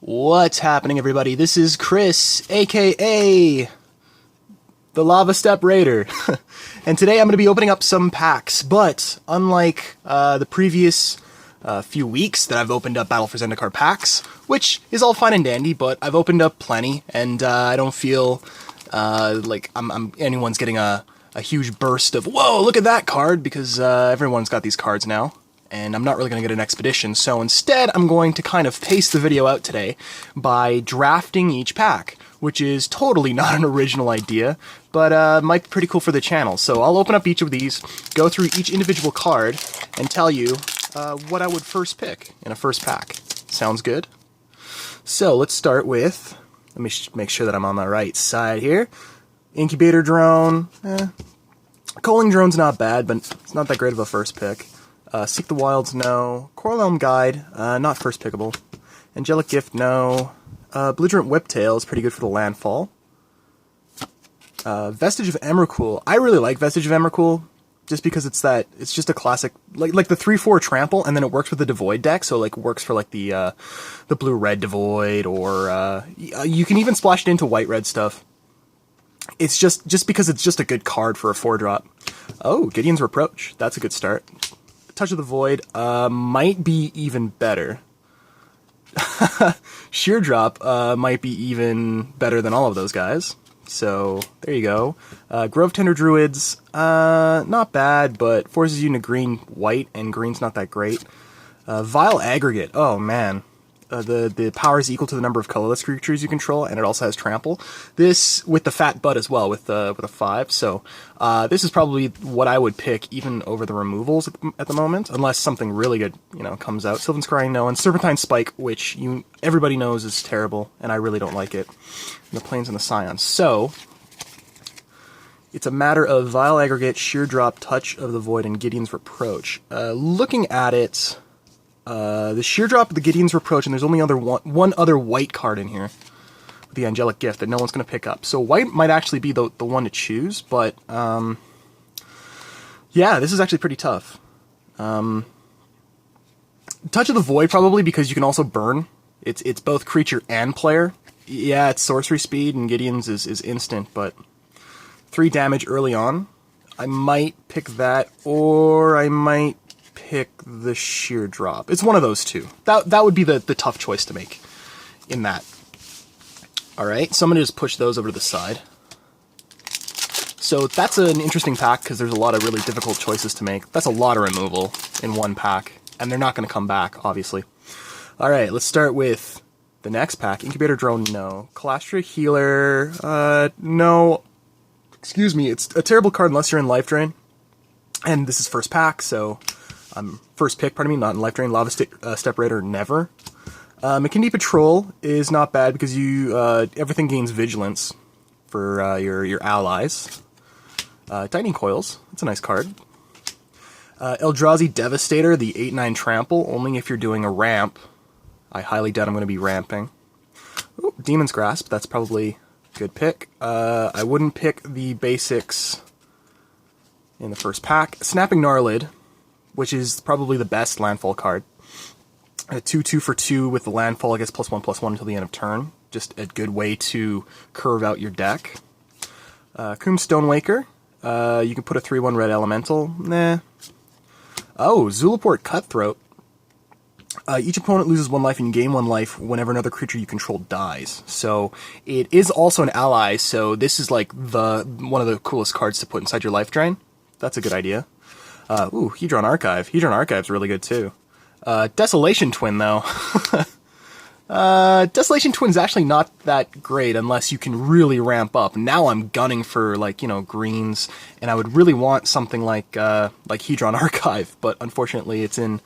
What's happening, everybody? This is Chris, aka the Lava Step Raider, and today I'm going to be opening up some packs, but unlike the previous few weeks that I've opened up Battle for Zendikar packs, which is all fine and dandy, but I've opened up plenty, and I don't feel like anyone's getting a huge burst of, whoa, look at that card, because everyone's got these cards now. And I'm not really going to get an expedition, so instead I'm going to kind of pace the video out today by drafting each pack, which is totally not an original idea, but might be pretty cool for the channel. So I'll open up each of these, go through each individual card, and tell you what I would first pick in a first pack. Sounds good? So let's start with, let me make sure that I'm on the right side here. Incubator Drone, Coaling Drone's not bad, but it's not that great of a first pick. Seek the Wilds, no. Coral Elm Guide, not first pickable. Angelic Gift, no. Belligerent Whiptail is pretty good for the landfall. Vestige of Emrakul. I really like Vestige of Emrakul, just because it's just a classic, like the 3/4 trample, and then it works with the Devoid deck, so like works for like the blue-red Devoid, or you can even splash it into white-red stuff. It's just because it's just a good card for a 4-drop. Oh, Gideon's Reproach. That's a good start. Touch of the Void might be even better. Sheer Drop might be even better than all of those guys. So, there you go. Grove Tender Druids, not bad, but forces you into green-white, and green's not that great. Vile Aggregate, oh man. The power is equal to the number of colorless creatures you control, and it also has trample. This, with the fat butt as well, with a 5, so this is probably what I would pick even over the removals at the moment, unless something really good, comes out. Sylvan Scrying, no, and Serpentine Spike, which everybody knows is terrible, and I really don't like it. And the Plains and the Scions. So, it's a matter of Vile Aggregate, Sheer Drop, Touch of the Void, and Gideon's Reproach. Looking at it, the Sheer Drop of the Gideon's Reproach, and there's only one other white card in here, with the Angelic Gift, that no one's going to pick up. So white might actually be the one to choose, but, yeah, this is actually pretty tough. Touch of the Void, probably, because you can also burn. It's both creature and player. Yeah, it's sorcery speed, and Gideon's is instant, but 3 damage early on. I might pick that, or I might pick the Sheer Drop. It's one of those two. That would be the tough choice to make in that. Alright, so I'm going to just push those over to the side. So that's an interesting pack, because there's a lot of really difficult choices to make. That's a lot of removal in one pack, and they're not going to come back, obviously. Alright, let's start with the next pack. Incubator Drone, no. Calastra Healer, no. Excuse me, it's a terrible card unless you're in Life Drain. And this is first pack, so first pick, pardon me, not in Life Drain. Lava Step Raider, never. McKinney Patrol is not bad because you everything gains vigilance for your allies. Tightening Coils, that's a nice card. Eldrazi Devastator, the 8/9 trample, only if you're doing a ramp. I highly doubt I'm going to be ramping. Ooh, Demon's Grasp, that's probably a good pick. I wouldn't pick the basics in the first pack. Snapping Gnarlid, which is probably the best landfall card. A 2/2 for 2 with the landfall, I guess, +1/+1 until the end of turn. Just a good way to curve out your deck. Coom Stonewaker. You can put a 3/1 red elemental. Nah. Oh, Zulaport Cutthroat. Each opponent loses 1 life and you gain 1 life whenever another creature you control dies. So it is also an ally, so this is like one of the coolest cards to put inside your life drain. That's a good idea. Ooh, Hedron Archive. Hedron Archive's really good too. Desolation Twin, though. Desolation Twin's actually not that great unless you can really ramp up. Now I'm gunning for, like, greens, and I would really want something like Hedron Archive, but unfortunately it's in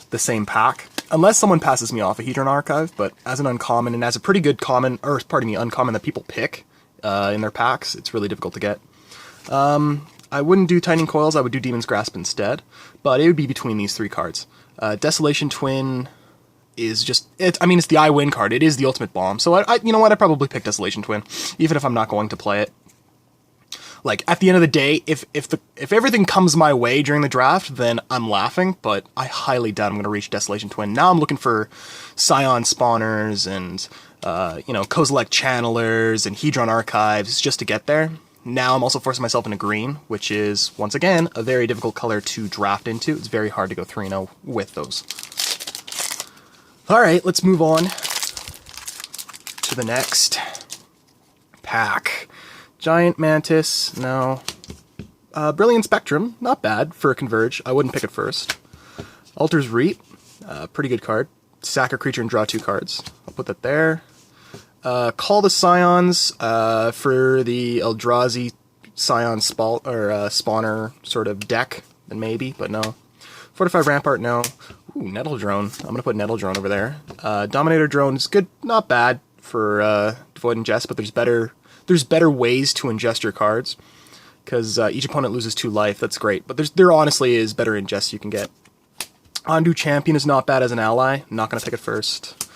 the same pack. Unless someone passes me off a Hedron Archive, but as an uncommon, and as a pretty good common, or pardon me, uncommon that people pick in their packs, it's really difficult to get. I wouldn't do Tightening Coils, I would do Demon's Grasp instead, but it would be between these 3 cards. Desolation Twin is just, it's the I win card, it is the ultimate bomb, so you know what, I'd probably pick Desolation Twin, even if I'm not going to play it. Like, at the end of the day, if everything comes my way during the draft, then I'm laughing, but I highly doubt I'm going to reach Desolation Twin. Now I'm looking for Scion spawners and, Kozilek channelers and Hedron archives just to get there. Now I'm also forcing myself into green, which is, once again, a very difficult color to draft into. It's very hard to go 3-0 with those. Alright, let's move on to the next pack. Giant Mantis, no. Brilliant Spectrum, not bad for a Converge. I wouldn't pick it first. Altar's Reap, pretty good card. Sack a creature and draw 2 cards. I'll put that there. Call the Scions for the Eldrazi Scion spawner sort of deck, then maybe, but no. Fortify Rampart, no. Ooh, Nettle Drone. I'm going to put Nettle Drone over there. Dominator Drone is good, not bad for Devoid Ingest, but there's better ways to ingest your cards, because each opponent loses 2 life. That's great, but there honestly is better ingest you can get. Undo Champion is not bad as an ally. I'm not going to pick it first.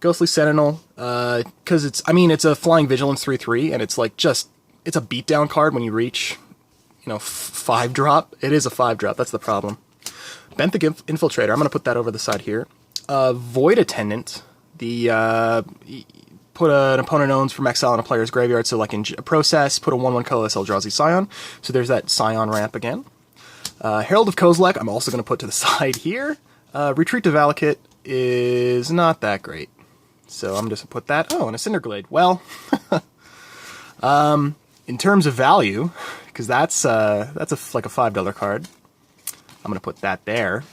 Ghostly Sentinel, because it's a Flying Vigilance 3/3, and it's a beatdown card when you reach, 5-drop. It is a 5-drop, that's the problem. Benthic Infiltrator, I'm going to put that over the side here. Void Attendant, put an opponent owns from exile in a player's graveyard, so like in Process, put a 1/1 colorless Eldrazi Scion, so there's that Scion ramp again. Herald of Kozilek, I'm also going to put to the side here. Retreat to Valakut is not that great. So I'm just going to put that. Oh, and a Cinderglade. Well, in terms of value, because that's like a $5 card, I'm going to put that there.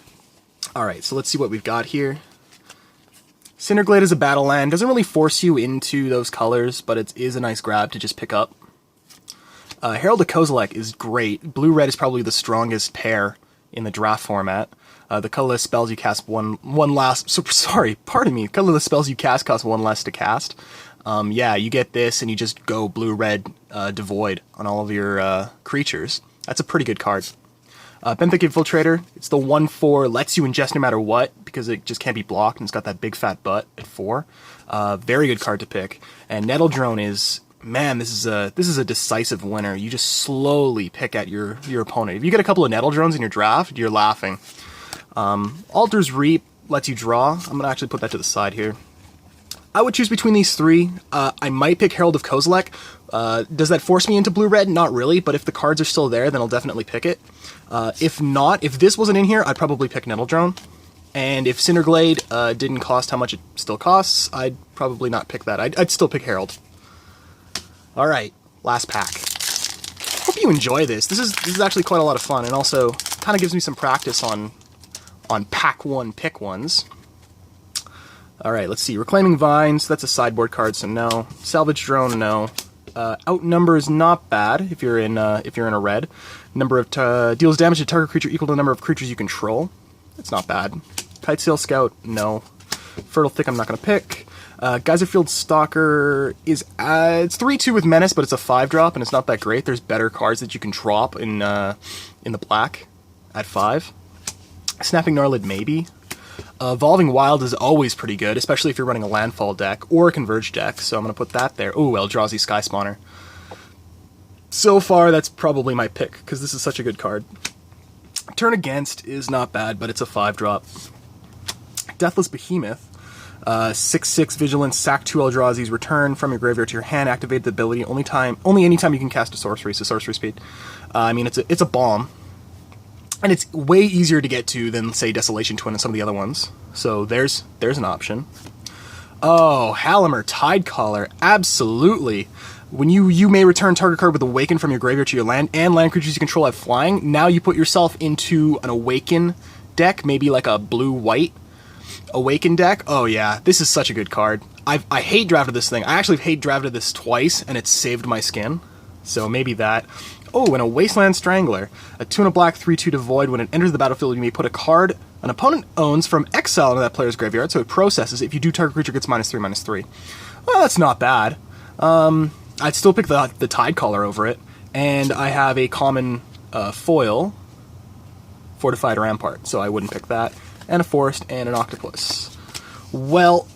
All right, so let's see what we've got here. Cinderglade is a battle land. Doesn't really force you into those colors, but it is a nice grab to just pick up. Herald of Kozilek is great. Blue-red is probably the strongest pair in the draft format. The colorless spells you cast colorless spells you cast cost 1 less to cast. Yeah, you get this and you just go blue-red Devoid on all of your creatures. That's a pretty good card. Benthic Infiltrator, it's the 1/4, lets you ingest no matter what, because it just can't be blocked, and it's got that big fat butt at 4. Very good card to pick. And Nettle Drone is, man, this is a decisive winner. You just slowly pick at your opponent. If you get a couple of Nettle Drones in your draft, you're laughing. Altar's Reap lets you draw. I'm going to actually put that to the side here. I would choose between these 3. I might pick Herald of Kozilek. Does that force me into blue-red? Not really, but if the cards are still there, then I'll definitely pick it. If not, if this wasn't in here, I'd probably pick Nettle Drone. And if Cinderglade didn't cost how much it still costs, I'd probably not pick that. I'd still pick Herald. Alright, last pack. Hope you enjoy this. This is actually quite a lot of fun, and also kind of gives me some practice on pack 1 pick ones. Alright, let's see. Reclaiming Vines, that's a sideboard card, so no. Salvage Drone, no. Outnumber is not bad if you're in a red. Number of deals damage to target creature equal to the number of creatures you control. That's not bad. Kitesail Scout, no. Fertile Thick, I'm not going to pick. Geyserfield Stalker is it's 3/2 with Menace, but it's a 5-drop, and it's not that great. There's better cards that you can drop in the black at 5. Snapping Gnarlid, maybe. Evolving Wild is always pretty good, especially if you're running a Landfall deck or a Converge deck, so I'm going to put that there. Ooh, Eldrazi Sky Spawner. So far, that's probably my pick, because this is such a good card. Turn Against is not bad, but it's a 5-drop. Deathless Behemoth. 6/6 Vigilance, sack 2 Eldrazi's, return from your graveyard to your hand, activate the ability only anytime you can cast a sorcery, so sorcery speed. It's a bomb. And it's way easier to get to than, say, Desolation Twin and some of the other ones. So there's an option. Oh, Halamer Tidecaller, absolutely. When you may return target card with Awaken from your graveyard to your land, and land creatures you control have flying. Now you put yourself into an Awaken deck, maybe like a blue-white Awaken deck. Oh yeah, this is such a good card. I hate drafted this thing. I actually hate drafted this twice, and it saved my skin. So maybe that. Oh, and a Wasteland Strangler. A 2 and a black 3/2 Devoid. When it enters the battlefield, you may put a card an opponent owns from exile into that player's graveyard, so it processes. If you do, target creature gets -3/-3. Well, that's not bad. I'd still pick the Tidecaller over it. And I have a common foil, Fortified Rampart, so I wouldn't pick that. And a Forest and an Octopus. Well,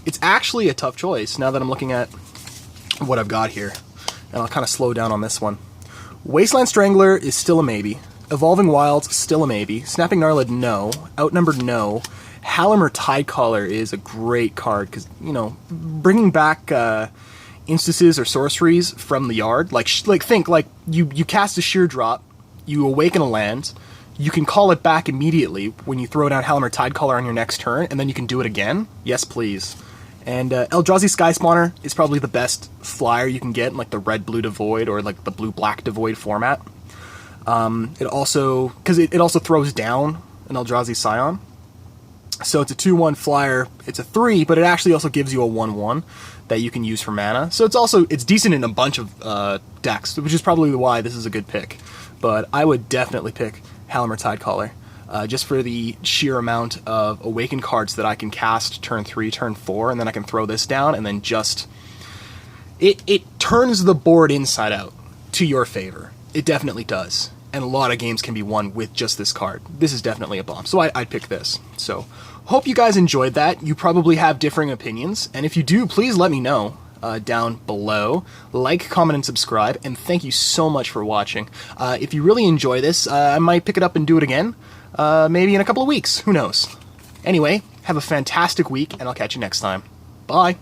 it's actually a tough choice now that I'm looking at what I've got here. and I'll kind of slow down on this one. Wasteland Strangler is still a maybe. Evolving Wilds, still a maybe. Snapping Gnarlid, no. Outnumbered, no. Halamer Tidecaller is a great card, because, you know, bringing back instances or sorceries from the yard, like think, like, you cast a Sheer Drop, you awaken a land, you can call it back immediately when you throw down Halamer Tidecaller on your next turn, and then you can do it again? Yes, please. And Eldrazi Sky Spawner is probably the best flyer you can get in, like, the red-blue Devoid or, like, the blue-black Devoid format. It also, because it also throws down an Eldrazi Scion. So it's a 2/1 flyer, it's a 3, but it actually also gives you a 1/1 that you can use for mana. So it's decent in a bunch of decks, which is probably why this is a good pick. But I would definitely pick Halamer Tidecaller, just for the sheer amount of Awakened cards that I can cast turn 3, turn 4, and then I can throw this down, and then just... It turns the board inside out to your favor. It definitely does. And a lot of games can be won with just this card. This is definitely a bomb, so I'd pick this. So, hope you guys enjoyed that. You probably have differing opinions, and if you do, please let me know down below. Like, comment, and subscribe, and thank you so much for watching. If you really enjoy this, I might pick it up and do it again, maybe in a couple of weeks. Who knows? Anyway, have a fantastic week, and I'll catch you next time. Bye!